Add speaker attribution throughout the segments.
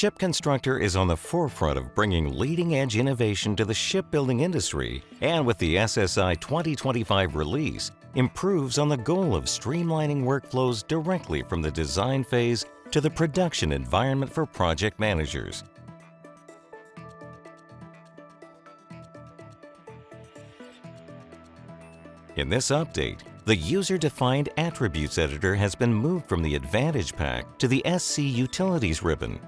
Speaker 1: ShipConstructor is on the forefront of bringing leading-edge innovation to the shipbuilding industry, and with the SSI 2025 release, improves on the goal of streamlining workflows directly from the design phase to the production environment for project managers. In this update, the User-Defined Attributes Editor has been moved from the Advantage Pack to the SC Utilities ribbon.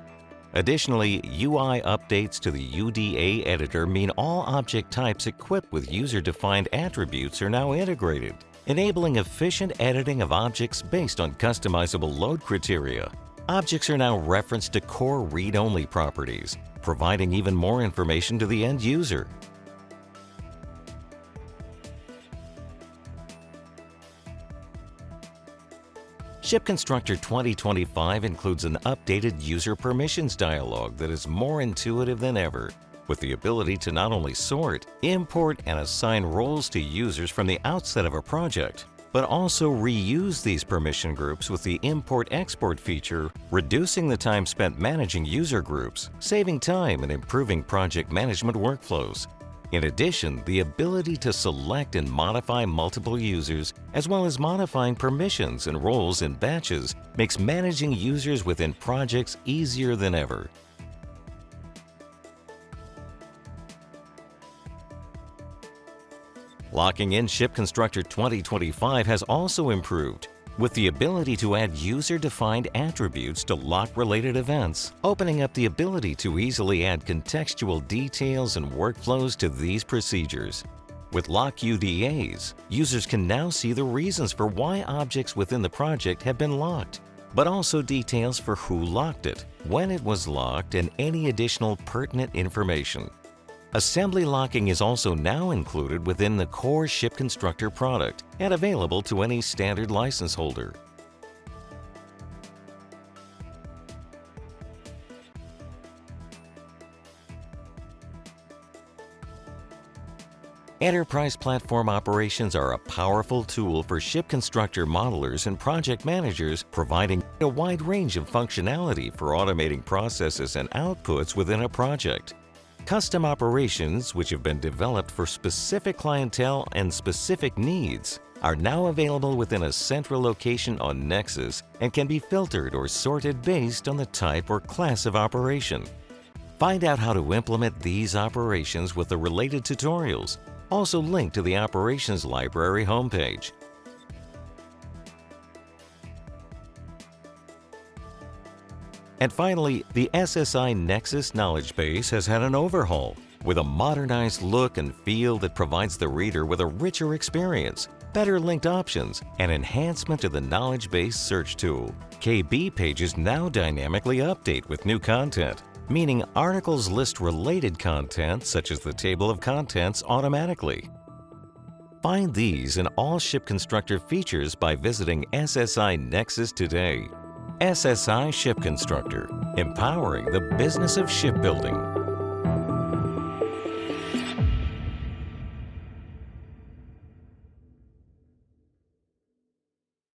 Speaker 1: Additionally, UI updates to the UDA Editor mean all object types equipped with user-defined attributes are now integrated, enabling efficient editing of objects based on customizable load criteria. Objects are now referenced to core read-only properties, providing even more information to the end user. ShipConstructor 2025 includes an updated user permissions dialog that is more intuitive than ever, with the ability to not only sort, import, and assign roles to users from the outset of a project, but also reuse these permission groups with the import-export feature, reducing the time spent managing user groups, saving time and improving project management workflows. In addition, the ability to select and modify multiple users, as well as modifying permissions and roles in batches, makes managing users within projects easier than ever. Locking in ShipConstructor 2025 has also improved, with the ability to add user-defined attributes to lock-related events, opening up the ability to easily add contextual details and workflows to these procedures. With lock UDAs, users can now see the reasons for why objects within the project have been locked, but also details for who locked it, when it was locked, and any additional pertinent information. Assembly locking is also now included within the core ShipConstructor product and available to any standard license holder. Enterprise platform operations are a powerful tool for ShipConstructor modelers and project managers, providing a wide range of functionality for automating processes and outputs within a project. Custom operations, which have been developed for specific clientele and specific needs, are now available within a central location on Nexus and can be filtered or sorted based on the type or class of operation. Find out how to implement these operations with the related tutorials, also linked to the Operations Library homepage. And finally, the SSI Nexus knowledge base has had an overhaul, with a modernized look and feel that provides the reader with a richer experience, better linked options, and enhancement to the knowledge base search tool. KB pages now dynamically update with new content, meaning articles list related content such as the table of contents automatically. Find these and all ShipConstructor features by visiting SSI Nexus today. SSI ShipConstructor, empowering the business of shipbuilding.